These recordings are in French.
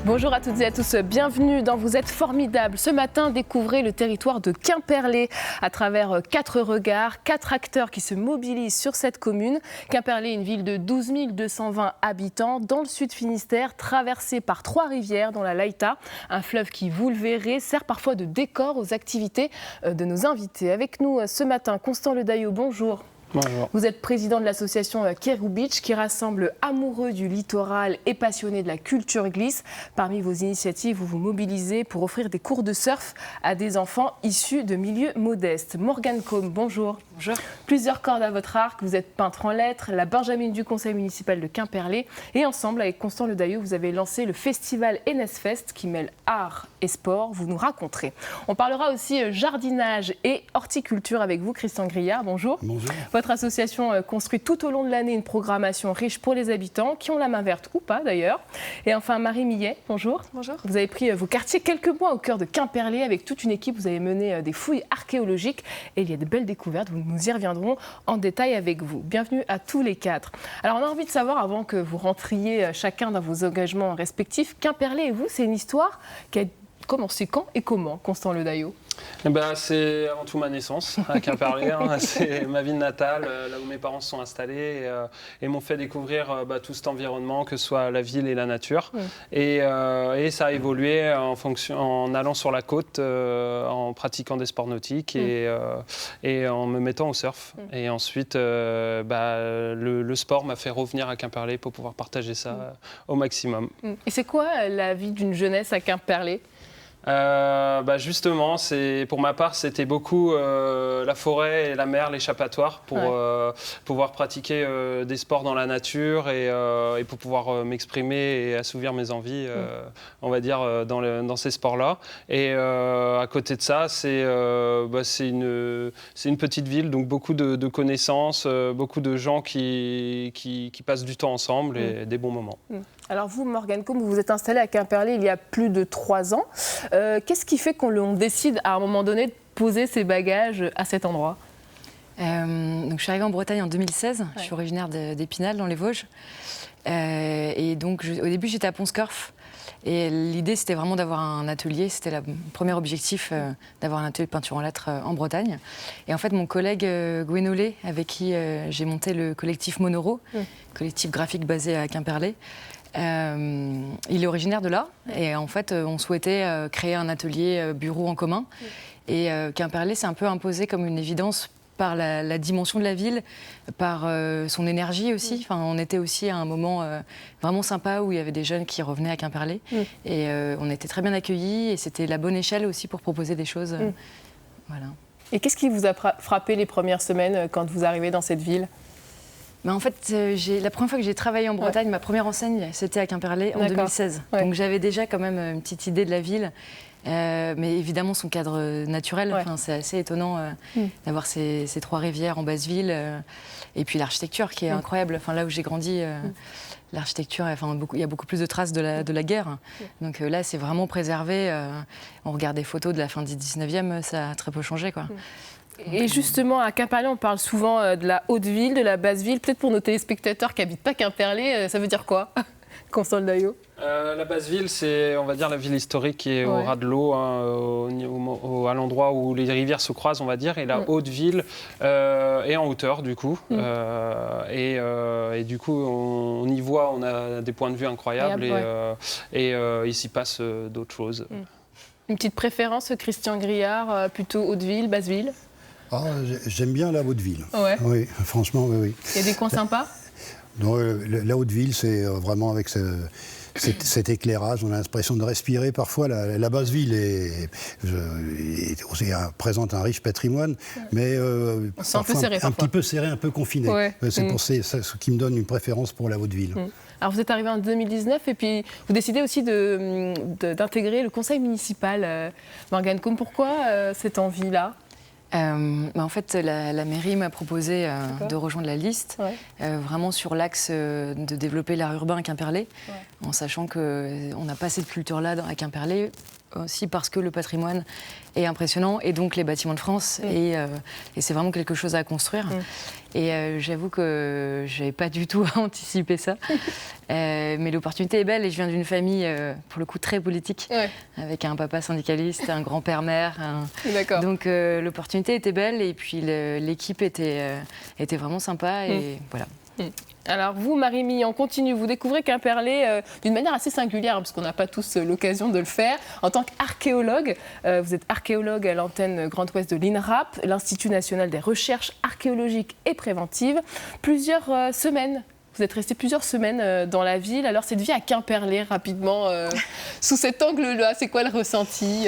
Bonjour à toutes et à tous, bienvenue dans Vous êtes formidables. Ce matin, découvrez le territoire de Quimperlé à travers 4 regards, 4 acteurs qui se mobilisent sur cette commune. Quimperlé est une ville de 12 220 habitants dans le sud Finistère, traversée par 3 rivières dont la Laïta, un fleuve qui, vous le verrez, sert parfois de décor aux activités de nos invités. Avec nous ce matin, Constant Ledaillot, bonjour. Bonjour. Vous êtes président de l'association Keru Beach qui rassemble amoureux du littoral et passionnés de la culture glisse. Parmi vos initiatives, vous vous mobilisez pour offrir des cours de surf à des enfants issus de milieux modestes. Morgane Combe, bonjour. Bonjour. Plusieurs cordes à votre arc, vous êtes peintre en lettres, la Benjamine du conseil municipal de Quimperlé. Et ensemble, avec Constant Ledaillot, vous avez lancé le festival Enesfest qui mêle art et sport. Vous nous raconterez. On parlera aussi jardinage et horticulture avec vous, Christian Grillard. Bonjour. Bonjour. Votre association construit tout au long de l'année une programmation riche pour les habitants, qui ont la main verte ou pas d'ailleurs. Et enfin, Marie Millet, bonjour. Bonjour. Vous avez pris vos quartiers quelques mois au cœur de Quimperlé. Avec toute une équipe, vous avez mené des fouilles archéologiques et il y a de belles découvertes. Nous y reviendrons en détail avec vous. Bienvenue à tous les 4. Alors, on a envie de savoir, avant que vous rentriez chacun dans vos engagements respectifs, Quimperlé et vous, c'est une histoire qui a commencé quand et comment, Constant Ledaillot? C'est avant tout ma naissance à Quimperlé. C'est ma ville natale, là où mes parents se sont installés et m'ont fait découvrir tout cet environnement, que ce soit la ville et la nature. Et ça a évolué en allant sur la côte, en pratiquant des sports nautiques et en me mettant au surf. Et ensuite, le sport m'a fait revenir à Quimperlé pour pouvoir partager ça au maximum. Et c'est quoi la vie d'une jeunesse à Quimperlé ? Justement, pour ma part, c'était beaucoup la forêt et la mer, l'échappatoire pour pouvoir pratiquer des sports dans la nature et pour pouvoir m'exprimer et assouvir mes envies, on va dire, dans ces sports-là. Et à côté de ça, c'est une petite ville, donc beaucoup de connaissances, beaucoup de gens qui passent du temps ensemble et des bons moments. Alors vous, Morgane Combe, vous vous êtes installée à Quimperlé il y a plus de 3 ans. Qu'est-ce qui fait qu'on décide à un moment donné de poser ses bagages à cet endroit ? Donc, je suis arrivée en Bretagne en 2016. Je suis originaire d'Épinal, dans les Vosges. Et donc, au début, j'étais à Pont-Scorff. Et l'idée, c'était vraiment d'avoir un atelier. C'était le premier objectif, d'avoir un atelier de peinture en lettres en Bretagne. Et en fait, mon collègue Gwenolé, avec qui j'ai monté le collectif Monoro, collectif graphique basé à Quimperlé, il est originaire de là. Et en fait, on souhaitait créer un atelier bureau en commun. Et Quimperlé s'est un peu imposé comme une évidence par la dimension de la ville, par son énergie aussi. Enfin, on était aussi à un moment vraiment sympa où il y avait des jeunes qui revenaient à Quimperlé. Et on était très bien accueillis et c'était la bonne échelle aussi pour proposer des choses. Voilà. Et qu'est-ce qui vous a frappé les premières semaines quand vous arrivez dans cette ville ? En fait, la première fois que j'ai travaillé en Bretagne, ma première enseigne, c'était à Quimperlé en 2016. Donc j'avais déjà quand même une petite idée de la ville. Mais évidemment, son cadre naturel, c'est assez étonnant d'avoir ces 3 rivières en basse ville. Et puis l'architecture qui est incroyable. Enfin, là où j'ai grandi, l'architecture, il y a beaucoup plus de traces de la guerre. Donc là, c'est vraiment préservé. On regarde des photos de la fin du 19e, ça a très peu changé, quoi. Et justement, à Quimperlé, on parle souvent de la haute ville, de la basse ville. Peut-être pour nos téléspectateurs qui n'habitent pas Quimperlé, ça veut dire quoi, Constant Ledaillot ? La basse ville, c'est, on va dire, la ville historique qui est au ras de l'eau, à l'endroit où les rivières se croisent, on va dire. Et la haute ville est en hauteur, du coup. Et du coup, on y voit, on a des points de vue incroyables. Et il s'y passe d'autres choses. Une petite préférence, Christian Grillard, plutôt haute ville, basse ville ? J'aime bien la haute ville. Oui, franchement, oui. Il y a des coins sympas ? Non, la haute ville, c'est vraiment avec cet éclairage, on a l'impression de respirer parfois. La basse ville présente un riche patrimoine, mais parfois un petit peu serré, un peu confiné. C'est pour ça ce qui me donne une préférence pour la haute ville. Alors vous êtes arrivé en 2019 et puis vous décidez aussi d'intégrer le conseil municipal. Morgane Combe, pourquoi cette envie-là ? En fait, la mairie m'a proposé de rejoindre la liste, vraiment sur l'axe de développer l'art urbain à Quimperlé, en sachant qu'on n'a pas cette culture-là à Quimperlé, aussi parce que le patrimoine est impressionnant, et donc les bâtiments de France, et c'est vraiment quelque chose à construire. Et j'avoue que je n'avais pas du tout anticipé ça, mais l'opportunité est belle, et je viens d'une famille, pour le coup, très politique, avec un papa syndicaliste, un grand-père maire, donc l'opportunité était belle, et puis l'équipe était vraiment sympa, et voilà. Alors vous, Marie-Mie, on continue. Vous découvrez Quimperlé d'une manière assez singulière, parce qu'on n'a pas tous l'occasion de le faire. En tant qu'archéologue, vous êtes archéologue à l'antenne Grand Ouest de l'INRAP, l'Institut national des recherches archéologiques et préventives. Plusieurs semaines. Vous êtes resté plusieurs semaines dans la ville. Alors cette vie à Quimperlé, rapidement, sous cet angle-là, c'est quoi le ressenti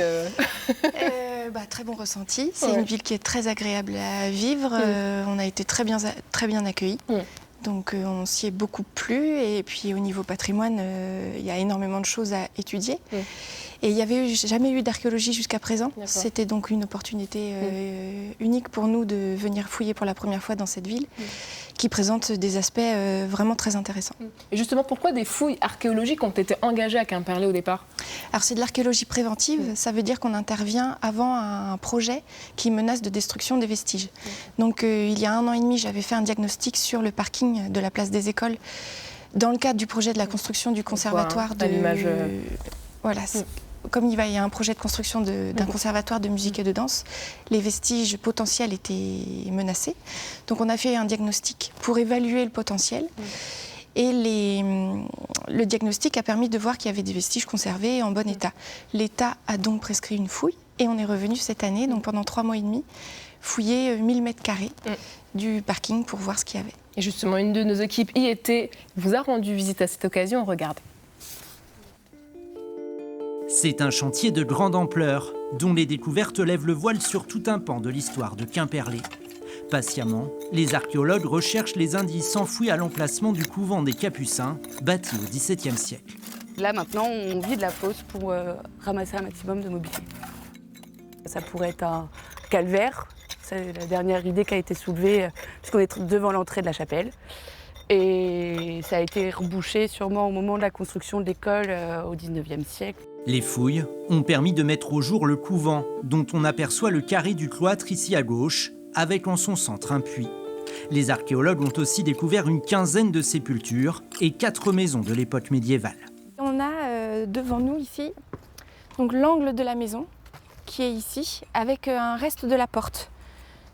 Très bon ressenti. C'est une ville qui est très agréable à vivre. On a été très bien accueillis. Donc on s'y est beaucoup plu, et puis au niveau patrimoine, il y a énormément de choses à étudier. Et il n'y avait jamais eu d'archéologie jusqu'à présent. C'était donc une opportunité unique pour nous de venir fouiller pour la première fois dans cette ville, qui présente des aspects vraiment très intéressants. Et justement, pourquoi des fouilles archéologiques ont été engagées à Quimperlé au départ ? Alors c'est de l'archéologie préventive, ça veut dire qu'on intervient avant un projet qui menace de destruction des vestiges. Donc il y a 1 an et demi, j'avais fait un diagnostic sur le parking de la place des Écoles, dans le cadre du projet de la construction du conservatoire de... Voilà, comme il y a un projet de construction d'un conservatoire de musique et de danse, les vestiges potentiels étaient menacés. Donc on a fait un diagnostic pour évaluer le potentiel. Et le diagnostic a permis de voir qu'il y avait des vestiges conservés et en bon état. L'État a donc prescrit une fouille, et on est revenu cette année, donc pendant 3 mois et demi, fouiller 1000 mètres carrés du parking pour voir ce qu'il y avait. Et justement, une de nos équipes y était, vous a rendu visite à cette occasion, regardez. C'est un chantier de grande ampleur, dont les découvertes lèvent le voile sur tout un pan de l'histoire de Quimperlé. Patiemment, les archéologues recherchent les indices enfouis à l'emplacement du couvent des Capucins, bâti au XVIIe siècle. Là maintenant, on vide la fosse pour ramasser un maximum de mobilier. Ça pourrait être un calvaire, c'est la dernière idée qui a été soulevée, puisqu'on est devant l'entrée de la chapelle. Et ça a été rebouché sûrement au moment de la construction de l'école au XIXe siècle. Les fouilles ont permis de mettre au jour le couvent, dont on aperçoit le carré du cloître ici à gauche, avec en son centre un puits. Les archéologues ont aussi découvert une quinzaine de sépultures et 4 maisons de l'époque médiévale. On a devant nous ici donc l'angle de la maison qui est ici, avec un reste de la porte.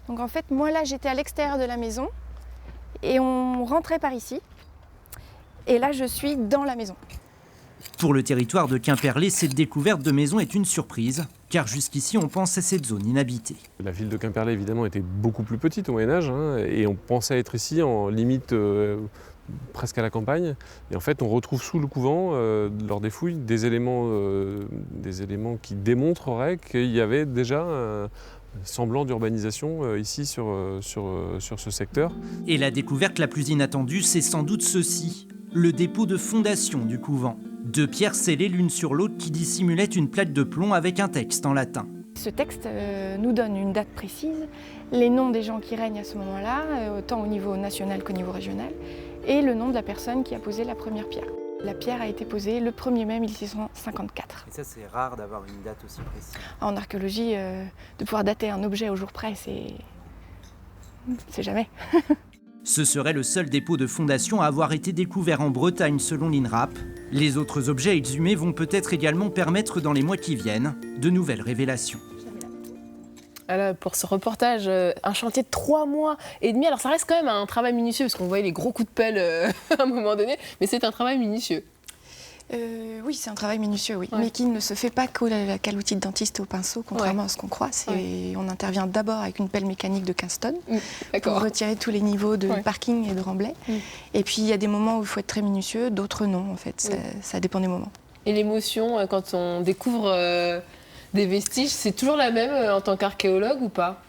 Donc en fait, moi là j'étais à l'extérieur de la maison et on rentrait par ici. Et là je suis dans la maison. Pour le territoire de Quimperlé, cette découverte de maison est une surprise, car jusqu'ici on pense à cette zone inhabitée. La ville de Quimperlé évidemment était beaucoup plus petite au Moyen-Âge, et on pensait être ici en limite presque à la campagne. Et en fait on retrouve sous le couvent, lors des fouilles, des éléments qui démontreraient qu'il y avait déjà un semblant d'urbanisation ici sur ce secteur. Et la découverte la plus inattendue, c'est sans doute ceci, le dépôt de fondation du couvent. 2 pierres scellées l'une sur l'autre qui dissimulaient une plaque de plomb avec un texte en latin. Ce texte nous donne une date précise, les noms des gens qui règnent à ce moment-là, autant au niveau national qu'au niveau régional, et le nom de la personne qui a posé la première pierre. La pierre a été posée le 1er mai 1654. Et ça, c'est rare d'avoir une date aussi précise. En archéologie, de pouvoir dater un objet au jour près, c'est jamais. Ce serait le seul dépôt de fondation à avoir été découvert en Bretagne selon l'INRAP. Les autres objets exhumés vont peut-être également permettre dans les mois qui viennent de nouvelles révélations. Alors, pour ce reportage, un chantier de 3 mois et demi. Alors ça reste quand même un travail minutieux, parce qu'on voyait les gros coups de pelle à un moment donné, mais c'est un travail minutieux. Oui, c'est un travail minutieux, oui, mais qui ne se fait pas qu'à l'outil de dentiste et au pinceau, contrairement à ce qu'on croit. On intervient d'abord avec une pelle mécanique de 15 tonnes pour retirer tous les niveaux de parking et de remblai. Et puis il y a des moments où il faut être très minutieux, d'autres non, en fait. Ça dépend des moments. Et l'émotion, quand on découvre des vestiges, c'est toujours la même en tant qu'archéologue ou pas ?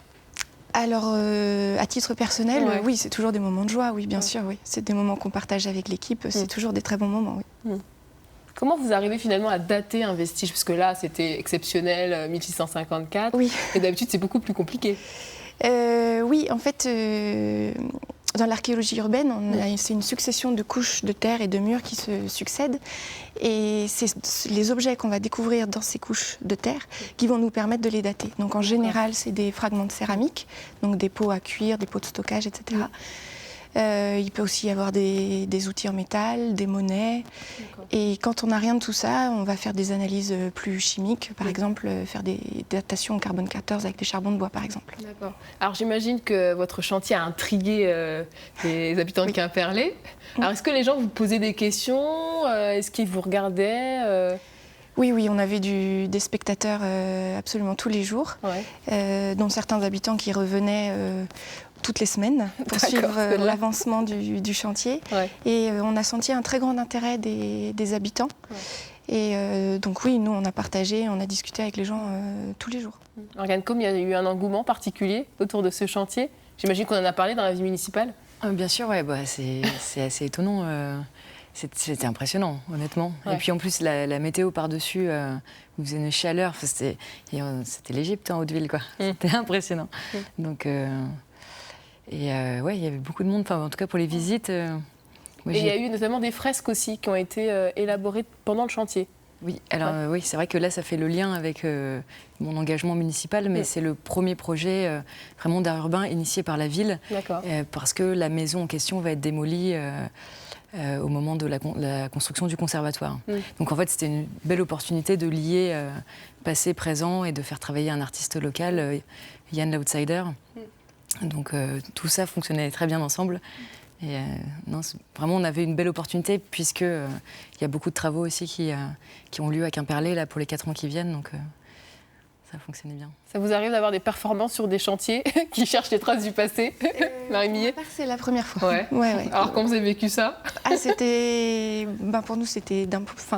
Alors, à titre personnel, oui, c'est toujours des moments de joie, oui, bien sûr, oui. C'est des moments qu'on partage avec l'équipe, c'est toujours des très bons moments, oui. Comment vous arrivez finalement à dater un vestige? Parce que là, c'était exceptionnel, 1654. Oui. Et d'habitude, c'est beaucoup plus compliqué. Oui, en fait, dans l'archéologie urbaine, c'est une succession de couches de terre et de murs qui se succèdent. Et c'est les objets qu'on va découvrir dans ces couches de terre qui vont nous permettre de les dater. Donc en général, c'est des fragments de céramique, donc des pots à cuire, des pots de stockage, etc. Il peut aussi y avoir des outils en métal, des monnaies. Et quand on n'a rien de tout ça, on va faire des analyses plus chimiques. Par exemple, faire des datations au carbone 14 avec des charbons de bois, par exemple. D'accord. Alors j'imagine que votre chantier a intrigué les habitants de Quimperlé. Alors est-ce que les gens vous posaient des questions? Est-ce qu'ils vous regardaient Oui, on avait des spectateurs absolument tous les jours, dont certains habitants qui revenaient toutes les semaines pour suivre l'avancement du chantier. Et on a senti un très grand intérêt des habitants. Et donc oui, nous on a partagé, on a discuté avec les gens tous les jours. Morgane Combe, il y a eu un engouement particulier autour de ce chantier. J'imagine qu'on en a parlé dans la vie municipale. Bien sûr, ouais, c'est assez étonnant. C'était impressionnant, honnêtement. Et puis en plus, la météo par-dessus, vous faisait une chaleur. C'était l'Égypte en Haute-Ville, quoi. C'était impressionnant. Donc, il y avait beaucoup de monde, en tout cas pour les visites. Et il y a eu notamment des fresques aussi qui ont été élaborées pendant le chantier. Oui, alors oui, c'est vrai que là, ça fait le lien avec mon engagement municipal, mais c'est le premier projet vraiment d'art urbain initié par la ville. Parce que la maison en question va être démolie au moment de la construction du conservatoire. Donc en fait, c'était une belle opportunité de lier passé, présent et de faire travailler un artiste local, Yann l'Outsider. Donc tout ça fonctionnait très bien ensemble. Et vraiment, on avait une belle opportunité puisque il y a beaucoup de travaux aussi qui ont lieu à Quimperlé là, pour les 4 ans qui viennent. Donc ça fonctionnait bien. Ça vous arrive d'avoir des performances sur des chantiers qui cherchent les traces du passé, Marie Millet? C'est la première fois. Alors comment vous avez vécu ça? Pour nous, c'était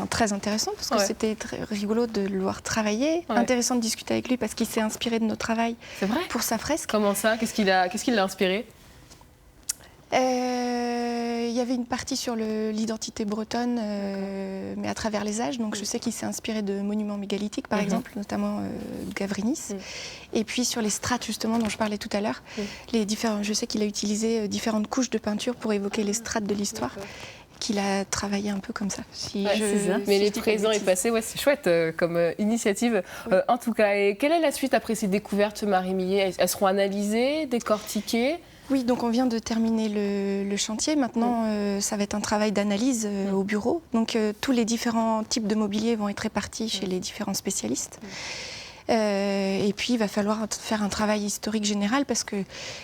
très intéressant parce que c'était très rigolo de le voir travailler. Intéressant de discuter avec lui parce qu'il s'est inspiré de notre travail pour sa fresque. Comment ça? Qu'est-ce qui l'a inspiré? Il y avait une partie sur l'identité bretonne, mais à travers les âges. Donc je sais qu'il s'est inspiré de monuments mégalithiques, par exemple, notamment Gavrinis. Et puis sur les strates, justement, dont je parlais tout à l'heure, je sais qu'il a utilisé différentes couches de peinture pour évoquer les strates de l'histoire. Qu'il a travaillé un peu comme ça. Mais les présents et passés, c'est chouette comme initiative. En tout cas, et quelle est la suite après ces découvertes, Marie Millet? Elles seront analysées, décortiquées? Oui, donc on vient de terminer le chantier. Maintenant, ça va être un travail d'analyse au bureau. Donc tous les différents types de mobilier vont être répartis chez les différents spécialistes. Et puis, il va falloir faire un travail historique général parce que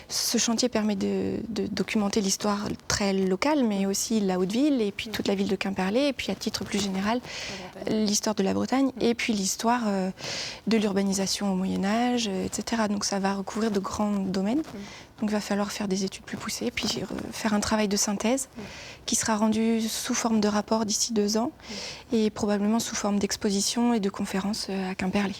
ce chantier permet de documenter l'histoire très locale, mais aussi la Haute-Ville et puis toute la ville de Quimperlé, et puis à titre plus général, l'histoire de la Bretagne, et puis l'histoire de l'urbanisation au Moyen-Âge, etc. Donc ça va recouvrir de grands domaines. Donc il va falloir faire des études plus poussées, puis faire un travail de synthèse qui sera rendu sous forme de rapport d'ici 2 ans, et probablement sous forme d'exposition et de conférences à Quimperlé.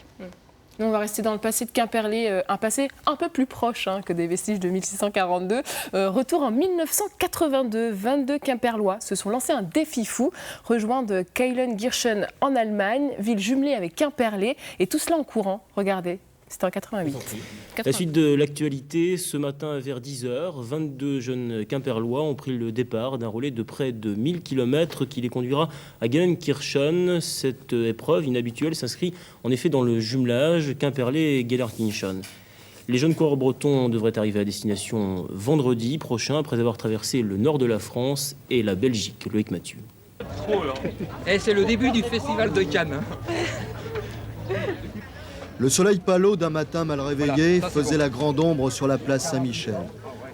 Nous, on va rester dans le passé de Quimperlé, un passé un peu plus proche que des vestiges de 1642. Retour en 1982, 22 Quimperlois se sont lancés un défi fou, rejoindre Keilenkirchen en Allemagne, ville jumelée avec Quimperlé, et tout cela en courant. Regardez. C'était en 88. La suite de l'actualité, ce matin vers 10h, 22 jeunes Quimperlois ont pris le départ d'un relais de près de 1000 km qui les conduira à Keilenkirchen. Cette épreuve inhabituelle s'inscrit en effet dans le jumelage Quimperlé et Gelsenkirchen. Les jeunes coureurs bretons devraient arriver à destination vendredi prochain après avoir traversé le nord de la France et la Belgique. Loïc Mathieu. Et c'est le début du festival de Cannes. Le soleil pâle d'un matin mal réveillé faisait la grande ombre sur la place Saint-Michel.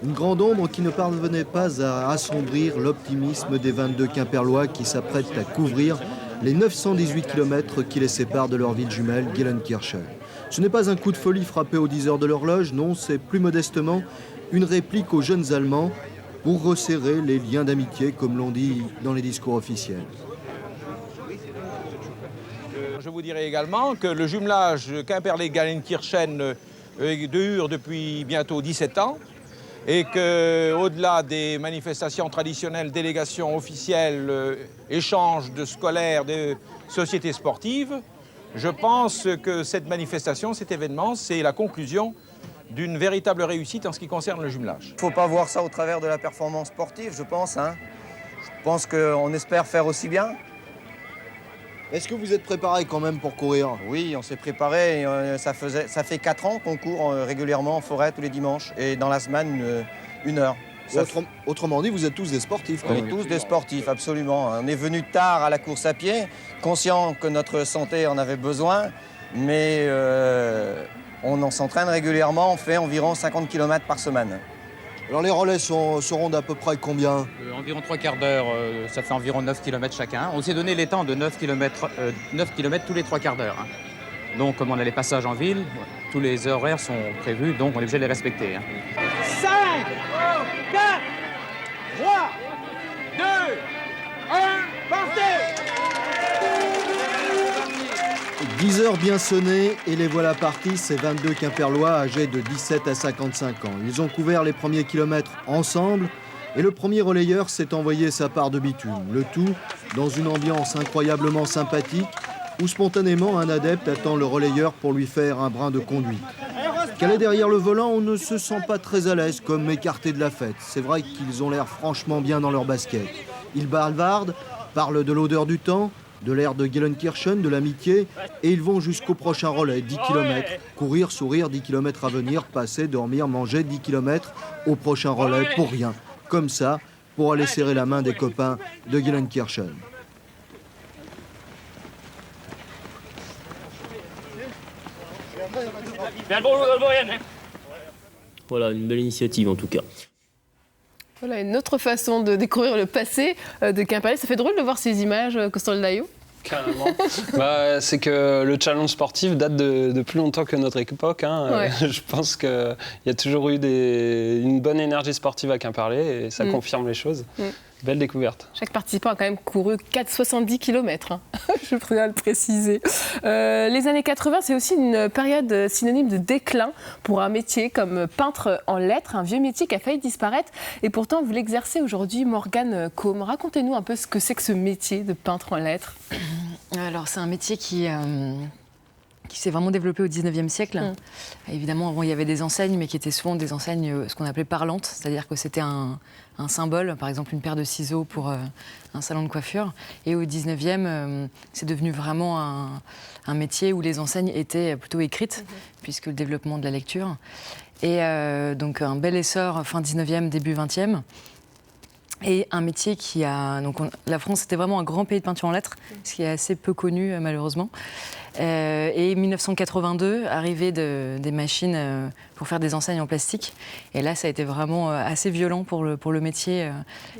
Une grande ombre qui ne parvenait pas à assombrir l'optimisme des 22 Quimperlois qui s'apprêtent à couvrir les 918 km qui les séparent de leur ville jumelle, Gelsenkirchen. Ce n'est pas un coup de folie frappé aux 10 heures de l'horloge, non, c'est plus modestement une réplique aux jeunes Allemands pour resserrer les liens d'amitié, comme l'on dit dans les discours officiels. Je vous dirais également que le jumelage Quimperlé-Gelsenkirchen dure depuis bientôt 17 ans. et qu'au-delà des manifestations traditionnelles, délégations officielles, échanges de scolaires, de sociétés sportives, je pense que cette manifestation, cet événement, c'est la conclusion d'une véritable réussite en ce qui concerne le jumelage. Il ne faut pas voir ça au travers de la performance sportive, je pense. Hein. Je pense qu'on espère faire aussi bien. Est-ce que vous êtes préparé quand même pour courir? Oui, on s'est préparé. Ça fait 4 ans qu'on court régulièrement en forêt tous les dimanches et dans la semaine, 1 heure. Autrement dit, vous êtes tous des sportifs. On est tous des sportifs, absolument. On est venus tard à la course à pied, conscients que notre santé en avait besoin, mais on s'entraîne régulièrement, on fait environ 50 km par semaine. Alors les relais seront d'à peu près combien? Environ 3 quarts d'heure, ça fait environ 9 km chacun. On s'est donné les temps de 9 km tous les 3 quarts d'heure. Hein. Donc comme on a les passages en ville, tous les horaires sont prévus, donc on est obligé de les respecter. Hein. 5, 4, 3, 2, 1, partez! 10 heures bien sonnées et les voilà partis, ces 22 Quimperlois âgés de 17 à 55 ans. Ils ont couvert les premiers kilomètres ensemble et le premier relayeur s'est envoyé sa part de bitume. Le tout dans une ambiance incroyablement sympathique où spontanément un adepte attend le relayeur pour lui faire un brin de conduite. Calé derrière le volant, on ne se sent pas très à l'aise comme écarté de la fête. C'est vrai qu'ils ont l'air franchement bien dans leur basket. Ils bavardent, parlent de l'odeur du temps, de l'air de Gelsenkirchen, de l'amitié, et ils vont jusqu'au prochain relais, 10 km. Courir, sourire, 10 km à venir, passer, dormir, manger, 10 km au prochain relais, pour rien. Comme ça, pour aller serrer la main des copains de Gelsenkirchen. Voilà, une belle initiative en tout cas. Voilà une autre façon de découvrir le passé de Quimperlé. Ça fait drôle de voir ces images, Costoldaio. Carrément. C'est que le challenge sportif date de plus longtemps que notre époque. Hein. Ouais. Je pense qu'il y a toujours eu une bonne énergie sportive à Quimperlé et ça confirme les choses. Belle découverte. Chaque participant a quand même couru 70 km, hein. Je préfère le préciser. Les années 80, c'est aussi une période synonyme de déclin pour un métier comme peintre en lettres, un vieux métier qui a failli disparaître. Et pourtant, vous l'exercez aujourd'hui, Morgane Côme. Racontez-nous un peu ce que c'est que ce métier de peintre en lettres. Alors, c'est un métier qui s'est vraiment développé au 19e siècle. Évidemment, avant, il y avait des enseignes, mais qui étaient souvent des enseignes, ce qu'on appelait parlantes, c'est-à-dire que c'était un symbole, par exemple une paire de ciseaux pour un salon de coiffure. Et au 19e, c'est devenu vraiment un métier où les enseignes étaient plutôt écrites, puisque le développement de la lecture. Et donc un bel essor fin 19e, début 20e. Et un métier qui a... Donc la France était vraiment un grand pays de peinture en lettres, ce qui est assez peu connu malheureusement. Et 1982, arrivée des machines pour faire des enseignes en plastique. Et là, ça a été vraiment assez violent pour le métier.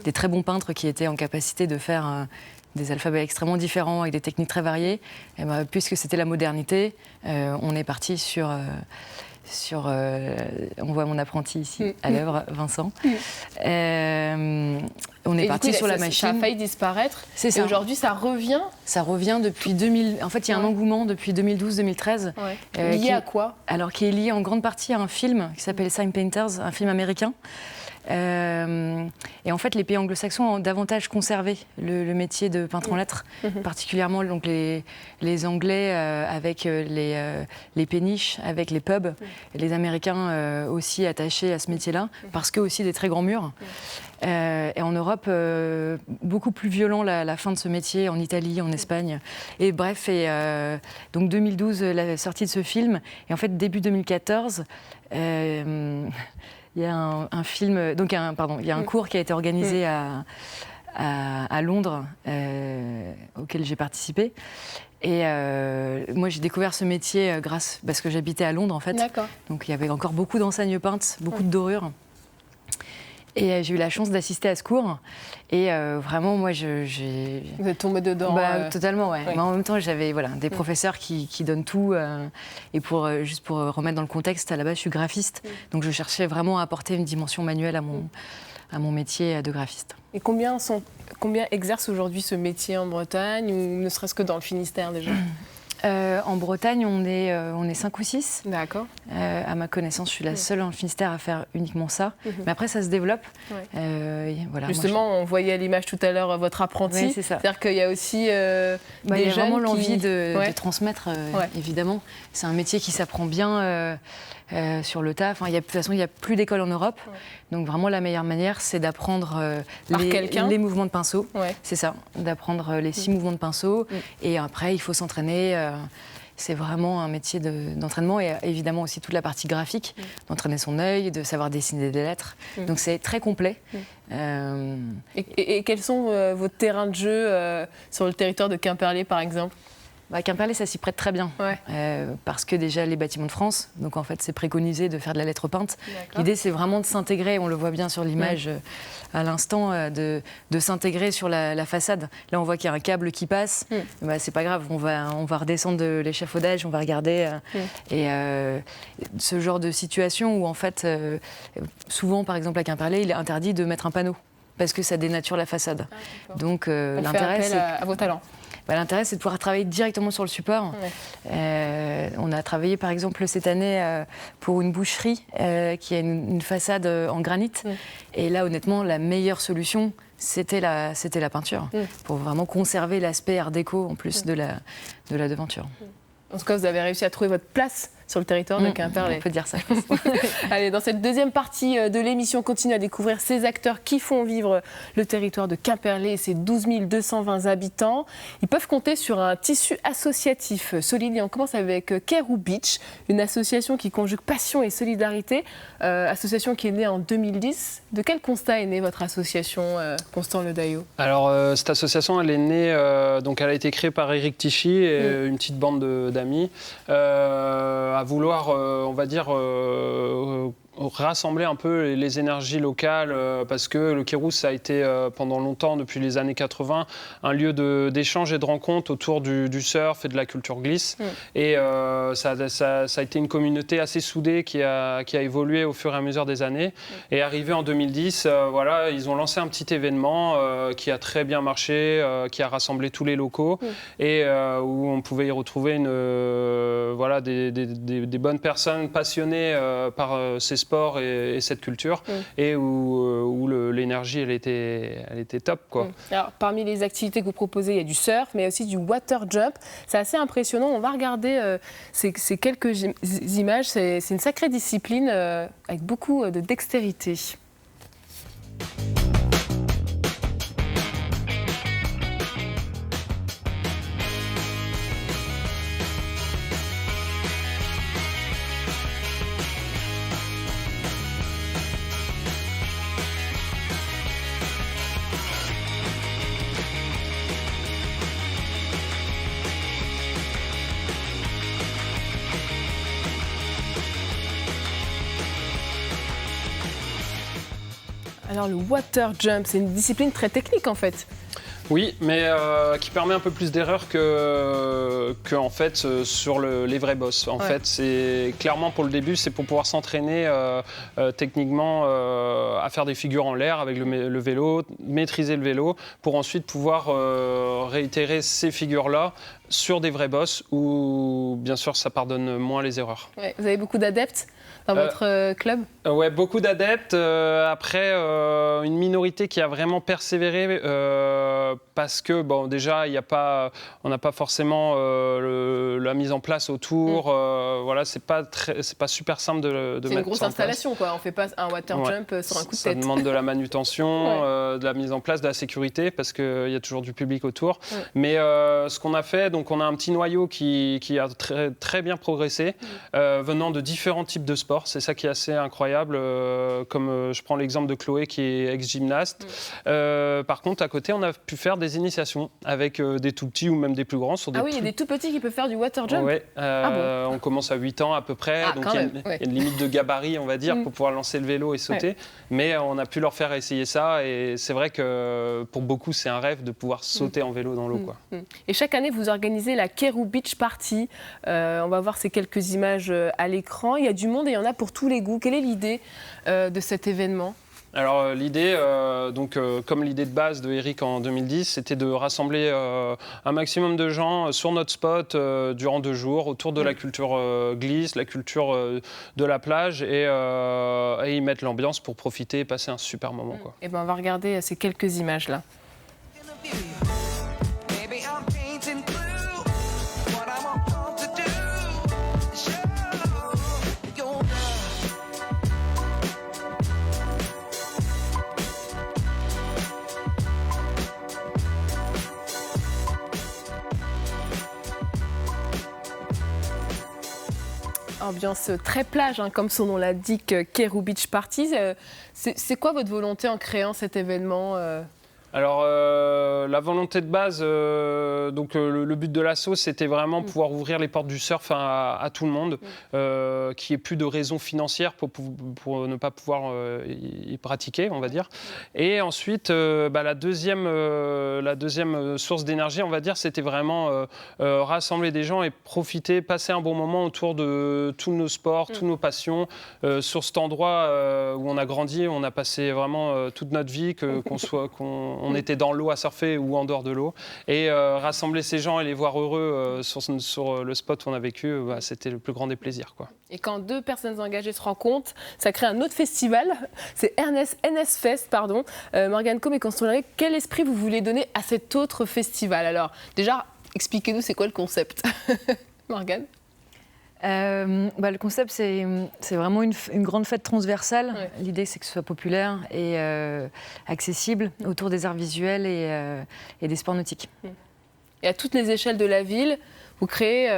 Des très bons peintres qui étaient en capacité de faire des alphabets extrêmement différents avec des techniques très variées. Et puisque c'était la modernité, on est parti sur on voit mon apprenti ici à l'œuvre, Vincent. On est parti sur la machine. Ça a failli disparaître. C'est ça. Et aujourd'hui, ça revient. Ça revient depuis 2000. En fait, il y a un engouement depuis 2012-2013. Lié à quoi? Alors, qui est lié en grande partie à un film qui s'appelle Sign Painters, un film américain. Et en fait, les pays anglo-saxons ont davantage conservé le métier de peintre en lettres, particulièrement donc les Anglais avec les péniches, avec les pubs, et les Américains aussi attachés à ce métier-là, parce que aussi des très grands murs. Et en Europe, beaucoup plus violent la fin de ce métier, en Italie, en Espagne. Et bref, donc 2012, la sortie de ce film, et en fait, début 2014, il y a un film, donc il y a un cours qui a été organisé à Londres, auquel j'ai participé. Et moi, j'ai découvert ce métier parce que j'habitais à Londres, en fait. D'accord. Donc il y avait encore beaucoup d'enseignes peintes, beaucoup de dorures. Et j'ai eu la chance d'assister à ce cours. Et vraiment, moi, Vous êtes tombée dedans Totalement, ouais. Mais en même temps, j'avais des professeurs qui donnent tout. Et juste pour remettre dans le contexte, à la base, je suis graphiste. Donc, je cherchais vraiment à apporter une dimension manuelle à mon métier de graphiste. Et combien exercent aujourd'hui ce métier en Bretagne, ou ne serait-ce que dans le Finistère déjà? En Bretagne, on est 5 ou 6. D'accord. À ma connaissance, je suis la seule en Finistère à faire uniquement ça. Mais après, ça se développe. Voilà, justement, on voyait à l'image tout à l'heure votre apprenti. Oui, c'est ça. C'est-à-dire qu'il y a aussi il y a vraiment l'envie de de transmettre, évidemment. C'est un métier qui s'apprend bien sur le tas. Enfin, de toute façon, il n'y a plus d'école en Europe. Donc vraiment, la meilleure manière, c'est d'apprendre les mouvements de pinceau. C'est ça, d'apprendre les 6 mouvements de pinceau. Et après, il faut s'entraîner. C'est vraiment un métier d'entraînement et évidemment aussi toute la partie graphique, d'entraîner son œil, de savoir dessiner des lettres. Donc c'est très complet. Et quels sont vos terrains de jeu sur le territoire de Quimperlé, par exemple ? Quimperlé, ça s'y prête très bien, parce que déjà les bâtiments de France, donc en fait c'est préconisé de faire de la lettre peinte. L'idée c'est vraiment de s'intégrer, on le voit bien sur l'image à l'instant, de s'intégrer sur la façade. Là on voit qu'il y a un câble qui passe, c'est pas grave, on va redescendre de l'échafaudage, on va regarder. Et ce genre de situation où en fait, souvent par exemple à Quimperlé, il est interdit de mettre un panneau, parce que ça dénature la façade. Donc l'intérêt c'est à vos talents. L'intérêt, c'est de pouvoir travailler directement sur le support. On a travaillé, par exemple, cette année pour une boucherie qui a une façade en granit. Et là, honnêtement, la meilleure solution, c'était la peinture, pour vraiment conserver l'aspect art déco, en plus de la devanture. En tout cas, vous avez réussi à trouver votre place sur le territoire de Quimperlé. On peut dire ça. Allez, dans cette deuxième partie de l'émission, on continue à découvrir ces acteurs qui font vivre le territoire de Quimperlé et ses 12 220 habitants. Ils peuvent compter sur un tissu associatif solide. Et on commence avec Caribou Beach, une association qui conjugue passion et solidarité. Association qui est née en 2010. De quel constat est née votre association, Constant Ledaillot ? Alors, cette association, elle est née, donc elle a été créée par Éric Tichy et une petite bande d'amis. À vouloir, on va dire, rassembler un peu les énergies locales parce que le Kérousse, ça a été pendant longtemps, depuis les années 80, un lieu d'échange et de rencontre autour du surf et de la culture glisse. Et ça a été une communauté assez soudée qui a évolué au fur et à mesure des années. Et arrivé en 2010, ils ont lancé un petit événement qui a très bien marché, qui a rassemblé tous les locaux et où on pouvait y retrouver des bonnes personnes passionnées par ces sports et cette culture et où l'énergie elle était top quoi. Alors, parmi les activités que vous proposez, il y a du surf mais aussi du water jump. C'est assez impressionnant. On va regarder ces quelques images. C'est une sacrée discipline avec beaucoup de dextérité. Alors le water jump, c'est une discipline très technique en fait. Oui, mais qui permet un peu plus d'erreur que en fait sur les vrais boss. En fait, c'est clairement pour le début, c'est pour pouvoir s'entraîner techniquement à faire des figures en l'air avec le vélo, maîtriser le vélo, pour ensuite pouvoir réitérer ces figures-là sur des vrais boss où bien sûr ça pardonne moins les erreurs. Ouais, vous avez beaucoup d'adeptes dans votre club ? Ouais, beaucoup d'adeptes. Après, une minorité qui a vraiment persévéré parce que bon, déjà, on n'a pas forcément la mise en place autour. Voilà, c'est pas super simple de mettre ça en place. C'est une grosse installation, quoi. On fait pas un water jump sur un coup de tête. Ça demande de la manutention, de la mise en place, de la sécurité, parce qu'il y a toujours du public autour. Mais ce qu'on a fait, donc on a un petit noyau qui a très, très bien progressé, venant de différents types de sports. C'est ça qui est assez incroyable. Comme je prends l'exemple de Chloé qui est ex-gymnaste. Par contre, à côté, on a pu faire des initiations avec des tout petits ou même des plus grands. Il y a des tout petits qui peuvent faire du water jump. Oui, on commence à 8 ans à peu près. Donc il y a une limite de gabarit, on va dire, pour pouvoir lancer le vélo et sauter. Mais on a pu leur faire essayer ça. Et c'est vrai que pour beaucoup, c'est un rêve de pouvoir sauter en vélo dans l'eau. Et chaque année, vous organisez la Caribou Beach Party. On va voir ces quelques images à l'écran. Il y a du monde et il y en a pour tous les goûts. Quelle est l'idée de cet événement ? Alors l'idée, comme l'idée de base de Eric en 2010, c'était de rassembler un maximum de gens sur notre spot durant 2 jours autour de la culture glisse, la culture de la plage et y mettre l'ambiance pour profiter et passer un super moment. Quoi. Et ben on va regarder ces quelques images là. Ambiance très plage, hein, comme son nom l'indique, Keru Beach Parties. C'est quoi votre volonté en créant cet événement Alors, la volonté de base, le but de l'asso, c'était vraiment pouvoir ouvrir les portes du surf à tout le monde, qu'il n'y ait plus de raisons financières pour ne pas pouvoir y pratiquer, on va dire. Et ensuite, la deuxième source d'énergie, on va dire, c'était vraiment rassembler des gens et profiter, passer un bon moment autour de tous nos sports, toutes nos passions. Sur cet endroit où on a grandi, on a passé vraiment toute notre vie, qu'on était dans l'eau à surfer ou en dehors de l'eau. Et rassembler ces gens et les voir heureux sur le spot où on a vécu, c'était le plus grand des plaisirs, quoi. Et quand 2 personnes engagées se rencontrent, ça crée un autre festival, c'est NS Fest, pardon. Morgane Combe et Constance Lahaye, quel esprit vous voulez donner à cet autre festival? Alors déjà, expliquez-nous c'est quoi le concept. Morgane? Le concept, c'est vraiment une grande fête transversale. Ouais. L'idée, c'est que ce soit populaire et accessible autour des arts visuels et des sports nautiques. Et à toutes les échelles de la ville, vous créez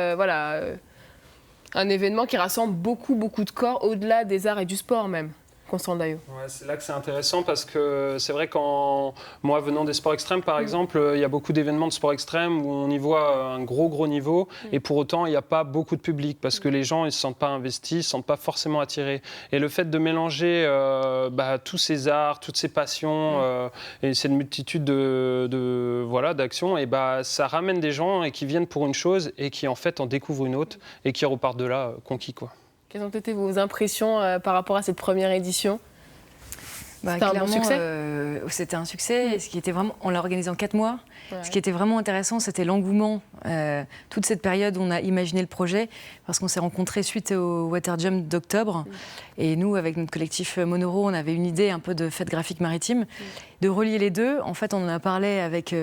un événement qui rassemble beaucoup de corps au-delà des arts et du sport même. Constant Daillot. Ouais, c'est là que c'est intéressant parce que c'est vrai qu'en moi venant des sports extrêmes par exemple, il y a beaucoup d'événements de sport extrême où on y voit un gros niveau et pour autant il n'y a pas beaucoup de public parce que les gens ils se sentent pas investis, ils se sentent pas forcément attirés. Et le fait de mélanger tous ces arts, toutes ces passions et cette multitude d'actions, et ça ramène des gens et qui viennent pour une chose et qui en fait en découvrent une autre et qui repartent de là conquis, quoi. Quelles ont été vos impressions par rapport à cette première édition? C'était un bon succès. C'était un succès. Et ce qui était vraiment, on l'a organisé en 4 mois. Ouais. Ce qui était vraiment intéressant, c'était l'engouement. Toute cette période où on a imaginé le projet, parce qu'on s'est rencontrés suite au Water Jump d'octobre. Et nous, avec notre collectif Monoro, on avait une idée un peu de fête graphique maritime, de relier les deux. En fait, on en a parlé avec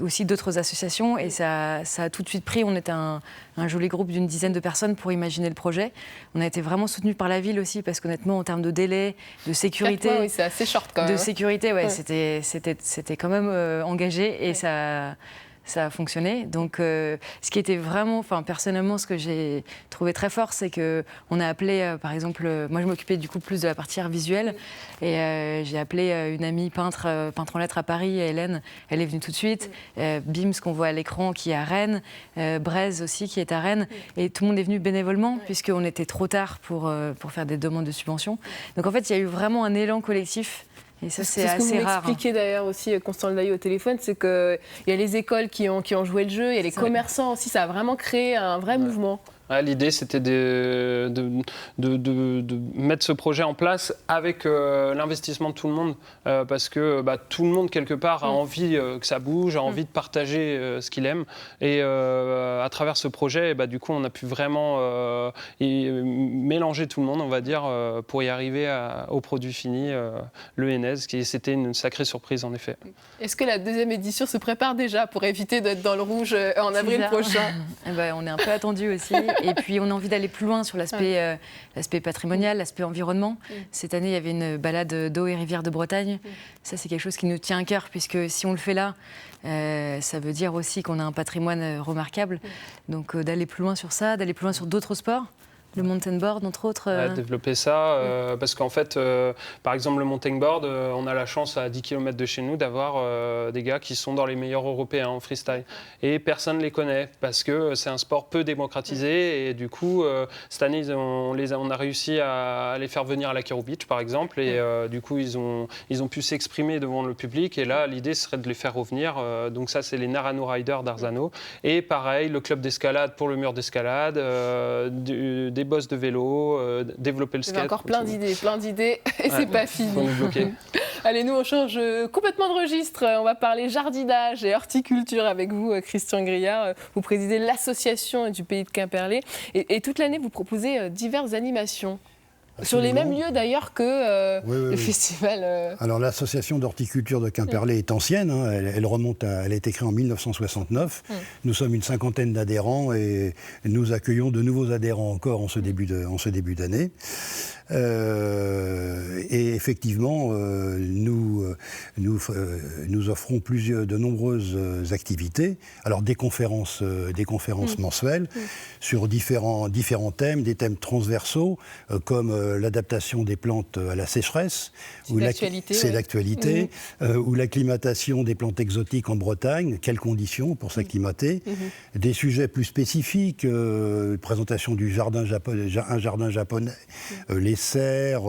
aussi d'autres associations et ça a tout de suite pris. On était un joli groupe d'une dizaine de personnes pour imaginer le projet. On a été vraiment soutenus par la ville aussi, parce qu'honnêtement, en termes de délai, de sécurité... 4 mois, oui, c'est assez short quand même. De sécurité, c'était quand même engagé et ça a fonctionné. Donc, ce qui était vraiment, personnellement, ce que j'ai trouvé très fort, c'est qu'on a appelé, par exemple, moi je m'occupais du coup plus de la partie art visuel, et j'ai appelé une amie peintre en lettres à Paris, Hélène, elle est venue tout de suite. Bim, ce qu'on voit à l'écran, qui est à Rennes, Braise aussi, qui est à Rennes, et tout le monde est venu bénévolement, puisqu'on était trop tard pour faire des demandes de subventions. Donc en fait, il y a eu vraiment un élan collectif. Et ça, c'est assez rare. Ce que vous m'expliquez d'ailleurs aussi, Constant Daillot au téléphone, c'est qu'il y a les écoles qui ont joué le jeu, il y a les commerçants aussi, ça a vraiment créé un vrai mouvement. Ouais, l'idée, c'était de mettre ce projet en place avec l'investissement de tout le monde, parce que tout le monde, quelque part, a envie que ça bouge, a envie de partager ce qu'il aime. Et à travers ce projet, du coup, on a pu vraiment mélanger tout le monde, on va dire, pour y arriver au produit fini, le NS, c'était une sacrée surprise, en effet. Est-ce que la deuxième édition se prépare déjà pour éviter d'être dans le rouge en avril prochain? On est un peu attendu aussi. Et puis, on a envie d'aller plus loin sur l'aspect patrimonial, l'aspect environnement. Cette année, il y avait une balade d'eau et rivières de Bretagne. Ça, c'est quelque chose qui nous tient à cœur, puisque si on le fait là, ça veut dire aussi qu'on a un patrimoine remarquable. Donc, d'aller plus loin sur ça, d'aller plus loin sur d'autres sports. Le mountain board, entre autres. Développer ça, parce qu'en fait, par exemple, le mountain board, on a la chance à 10 km de chez nous d'avoir des gars qui sont dans les meilleurs européens en freestyle. Et personne ne les connaît, parce que c'est un sport peu démocratisé. Et du coup, cette année, on a réussi à les faire venir à la Keru Beach, par exemple. Et du coup, ils ont pu s'exprimer devant le public. Et là, l'idée serait de les faire revenir. Donc ça, c'est les Narano Riders d'Arzano. Et pareil, le club d'escalade pour le mur d'escalade, des des bosses de vélo, développer le Vous avez skate. encore plein d'idées, et c'est pas fini. Faut nous bloquer. Allez, nous on change complètement de registre. On va parler jardinage et horticulture avec vous, Christian Grillard. Vous présidez l'association du Pays de Quimperlé. Et toute l'année, vous proposez diverses animations. Sur les mêmes lieux d'ailleurs que le festival. Alors l'association d'horticulture de Quimperlé est ancienne, hein, elle a été créée en 1969. Nous sommes une cinquantaine d'adhérents et nous accueillons de nouveaux adhérents encore en ce début d'année. Et effectivement, nous offrons de nombreuses activités. Alors des conférences mensuelles sur différents thèmes, des thèmes transversaux comme l'adaptation des plantes à la sécheresse, c'est l'actualité, ou l'acclimatation des plantes exotiques en Bretagne, quelles conditions pour s'acclimater, des sujets plus spécifiques, présentation du jardin japonais, les serres,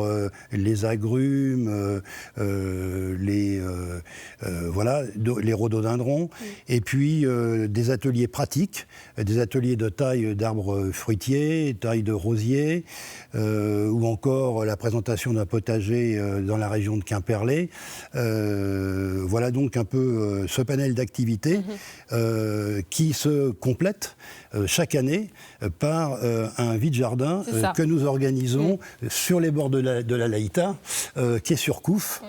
les agrumes, les rhododendrons, et puis des ateliers pratiques, des ateliers de taille d'arbres fruitiers, taille de rosiers, ou encore la présentation d'un potager dans la région de Quimperlé. Voilà donc un peu ce panel d'activités qui se complète chaque année par un vide-jardin que nous organisons sur les bords de la Laïta, qui est sur Couf.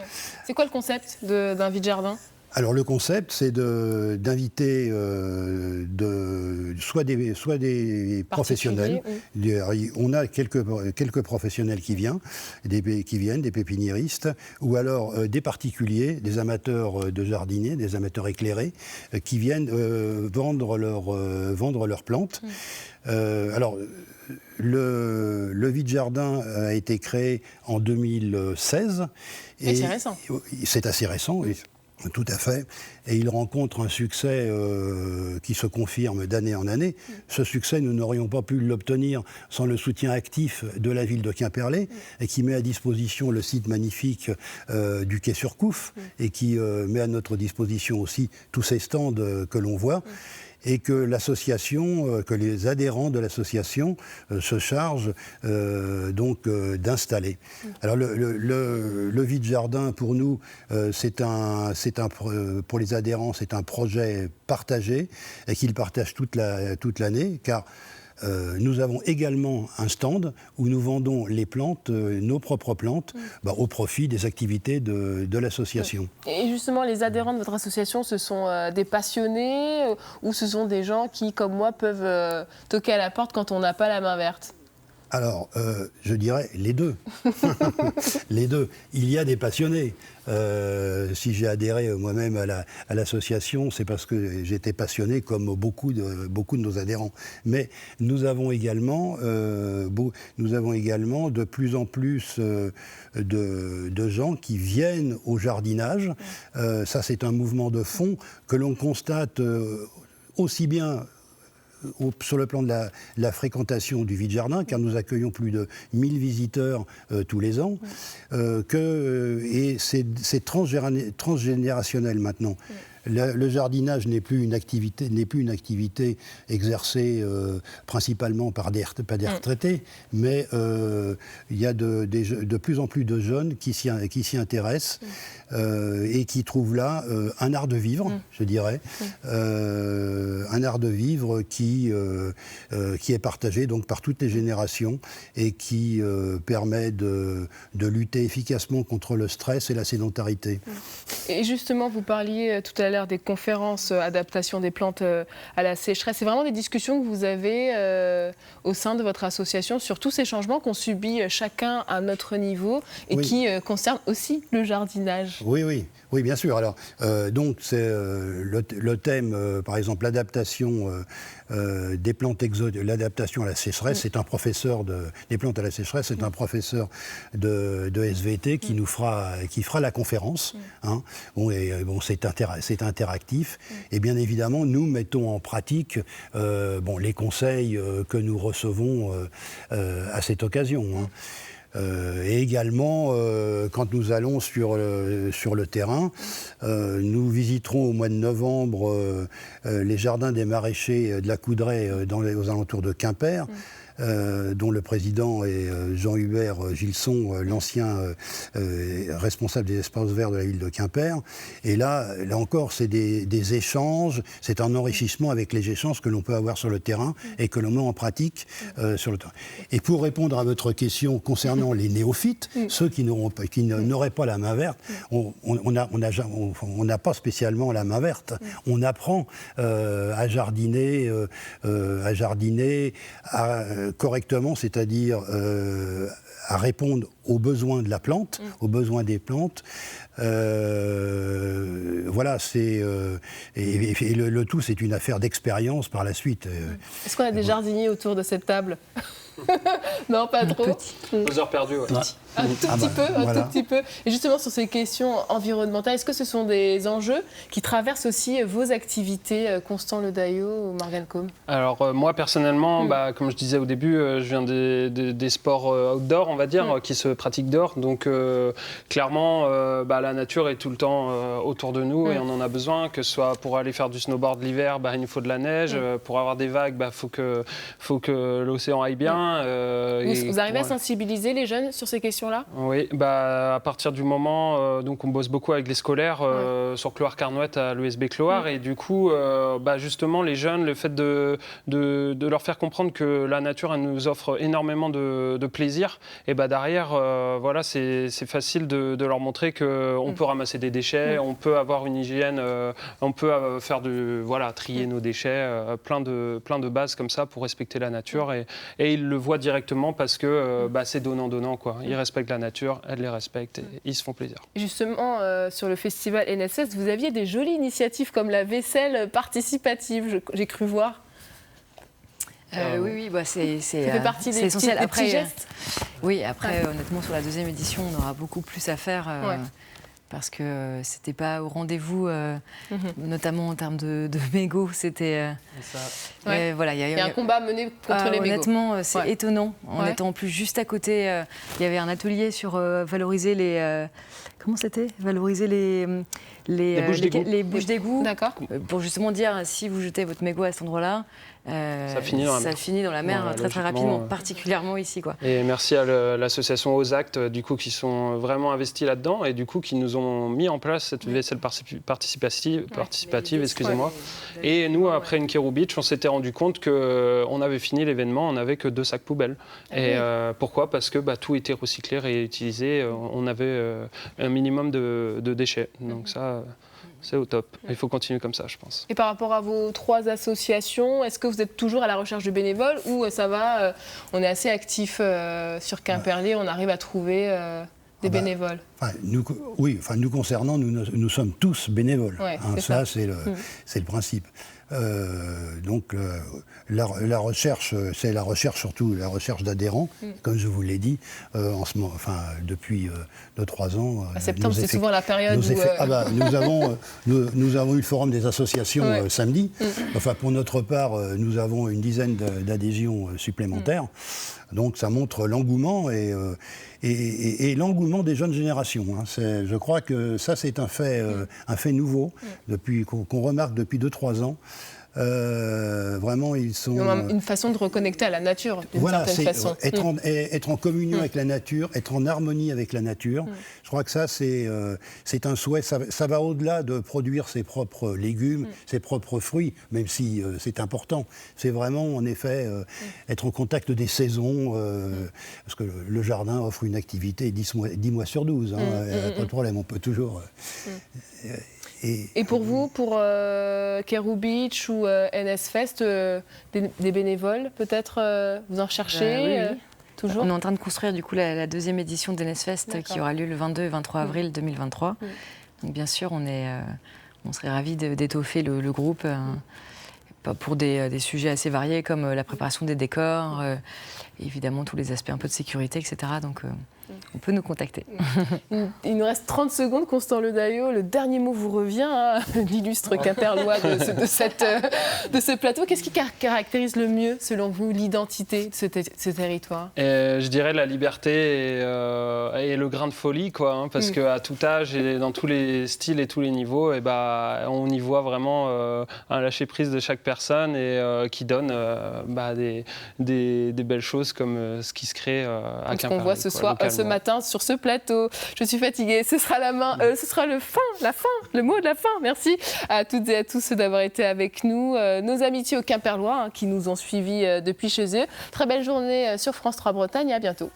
C'est quoi le concept d'un vide-jardin ? Alors le concept, c'est d'inviter soit des professionnels. On a quelques professionnels qui viennent, des pépiniéristes, ou alors des particuliers, des amateurs de jardiniers, des amateurs éclairés, qui viennent vendre leurs plantes. Alors, le vide-jardin a été créé en 2016. Et c'est récent. C'est assez récent, oui. Tout à fait. Et il rencontre un succès qui se confirme d'année en année. Ce succès, nous n'aurions pas pu l'obtenir sans le soutien actif de la ville de Quimperlé, et qui met à disposition le site magnifique du quai sur Couf, et qui met à notre disposition aussi tous ces stands que l'on voit. Et que l'association, que les adhérents de l'association se chargent d'installer. Alors le vide-jardin, pour nous, pour les adhérents, c'est un projet partagé et qu'ils partagent toute l'année, car nous avons également un stand où nous vendons les plantes, nos propres plantes, au profit des activités de l'association. Et justement, les adhérents de votre association, ce sont des passionnés ou ce sont des gens qui, comme moi, peuvent toquer à la porte quand on n'a pas la main verte ? Alors, je dirais les deux. Les deux. Il y a des passionnés. Si j'ai adhéré moi-même à l'association, c'est parce que j'étais passionné comme beaucoup de nos adhérents. Mais nous avons également de plus en plus de gens qui viennent au jardinage. Ça, c'est un mouvement de fond que l'on constate aussi bien sur le plan de la fréquentation du vide-jardin, car nous accueillons plus de 1000 visiteurs tous les ans, et c'est transgénérationnel maintenant. Le jardinage n'est plus une activité exercée principalement par des retraités, mais il y a de plus en plus de jeunes qui s'y intéressent et qui trouvent là un art de vivre, je dirais, un art de vivre qui est partagé donc par toutes les générations et qui permet de lutter efficacement contre le stress et la sédentarité. Et justement, vous parliez tout à l'heure des conférences adaptation des plantes à la sécheresse. C'est vraiment des discussions que vous avez au sein de votre association sur tous ces changements qu'on subit chacun à notre niveau et qui concernent aussi le jardinage. Oui, bien sûr. Alors, donc, c'est le thème, par exemple, l'adaptation des plantes exotiques, l'adaptation à la sécheresse. C'est un professeur des plantes à la sécheresse, c'est un professeur de SVT qui fera la conférence. Hein. C'est interactif. Et bien évidemment, nous mettons en pratique les conseils que nous recevons à cette occasion. Hein. Et également, quand nous allons sur le terrain, nous visiterons au mois de novembre les jardins des maraîchers de la Coudray aux alentours de Quimper. dont le président est Jean-Hubert Gilson, l'ancien responsable des espaces verts de la ville de Quimper. Et là encore, c'est des échanges, c'est un enrichissement avec les échanges que l'on peut avoir sur le terrain et que l'on met en pratique sur le terrain. Et pour répondre à votre question concernant les néophytes, ceux qui n'auraient pas la main verte, on n'a pas spécialement la main verte. On apprend à jardiner correctement, c'est-à-dire à répondre aux besoins de la plante, aux besoins des plantes. Voilà, et le tout, c'est une affaire d'expérience par la suite. Est-ce qu'on a des jardiniers autour de cette table? Non, pas trop. Aux heures perdues, ouais. Un tout petit peu. Et justement, sur ces questions environnementales, est-ce que ce sont des enjeux qui traversent aussi vos activités, Constant Ledaillot ou Morgane Combe? Alors, moi, personnellement, comme je disais au début, je viens des sports outdoor, on va dire, qui se pratiquent dehors. Donc, clairement, la nature est tout le temps autour de nous et on en a besoin, que ce soit pour aller faire du snowboard l'hiver, il nous faut de la neige. Pour avoir des vagues, faut que l'océan aille bien. Vous arrivez à sensibiliser les jeunes sur ces questions-là? Oui, à partir du moment, donc on bosse beaucoup avec les scolaires sur Cloire-Carnouët à l'USB Cloire et du coup, justement les jeunes, le fait de leur faire comprendre que la nature elle nous offre énormément de plaisir, et derrière, c'est facile de leur montrer qu'on peut ramasser des déchets, on peut avoir une hygiène, on peut trier nos déchets, plein de bases comme ça pour respecter la nature et ils le voient directement parce que c'est donnant-donnant quoi. Ils respectent la nature, elle les respecte et ils se font plaisir. Justement, sur le festival NSS, vous aviez des jolies initiatives comme la vaisselle participative, j'ai cru voir. Oui, c'est ça fait partie des essentiel. Petits gestes. Après, honnêtement, sur la deuxième édition, on aura beaucoup plus à faire. Parce que c'était pas au rendez-vous, notamment en termes de mégots. C'était. Il y a un combat mené contre les mégots. Honnêtement, c'est étonnant. En étant plus juste à côté, il y avait un atelier sur valoriser les. Comment c'était? Valoriser les bouches d'égout. D'accord. Pour justement dire, si vous jetez votre mégot à cet endroit-là, ça finit dans la mer très rapidement, particulièrement ici, quoi. Et merci à l'association Aux Actes, du coup, qui sont vraiment investis là-dedans et du coup qui nous ont mis en place cette vaisselle participative, excusez-moi. Et nous, après une Kero Beach, on s'était rendu compte qu'on avait fini l'événement, on n'avait que 2 sacs poubelles. Et pourquoi? Parce que tout était recyclé, réutilisé, on avait un minimum de déchets. Donc ça... C'est au top. Il faut continuer comme ça, je pense. Et par rapport à vos 3 associations, est-ce que vous êtes toujours à la recherche de bénévoles ou ça va, on est assez actif sur Quimperlé, on arrive à trouver des bénévoles? Nous concernant, nous sommes tous bénévoles. Ça, c'est le principe. Donc la recherche, c'est la recherche surtout, la recherche d'adhérents, comme je vous l'ai dit, en ce moment, depuis 2-3 ans. Septembre, c'est souvent la période où... nous avons eu le forum des associations samedi. Pour notre part, nous avons une dizaine d'adhésions supplémentaires. Donc ça montre l'engouement et l'engouement des jeunes générations. Je crois que ça, c'est un fait nouveau qu'on remarque depuis 2-3 ans. Vraiment, ils sont... Une façon de reconnecter à la nature, d'une certaine façon. Être en communion avec la nature, être en harmonie avec la nature. Je crois que ça, c'est un souhait. Ça va au-delà de produire ses propres légumes, ses propres fruits, même si c'est important. C'est vraiment, en effet, être en contact des saisons, parce que le jardin offre une activité 10 mois sur 12. Pas de problème, on peut toujours... Et pour vous, pour Kero Beach ou NS Fest, des bénévoles, peut-être, vous en recherchez oui. Toujours? On est en train de construire du coup la deuxième édition d'NS Fest qui aura lieu le 22 et 23 avril 2023. Donc bien sûr, on serait ravis d'étoffer le groupe pour des sujets assez variés comme la préparation des décors, évidemment tous les aspects un peu de sécurité, etc. Donc on peut nous contacter. Il nous reste 30 secondes, Constant Ledaillot. Le dernier mot vous revient, hein, l'illustre Quimperlois de ce plateau. Qu'est-ce qui caractérise le mieux, selon vous, l'identité de ce territoire ? Je dirais la liberté et le grain de folie, quoi, hein, parce qu'à tout âge et dans tous les styles et tous les niveaux, on y voit vraiment un lâcher-prise de chaque personne et qui donne des belles choses comme ce qui se crée à Quimperlé. Ce qu'on voit ce matin sur ce plateau. Je suis fatiguée. Ce sera le mot de la fin. Merci à toutes et à tous d'avoir été avec nous. Nos amitiés aux Quimperlois qui nous ont suivis depuis chez eux. Très belle journée sur France 3 Bretagne et à bientôt.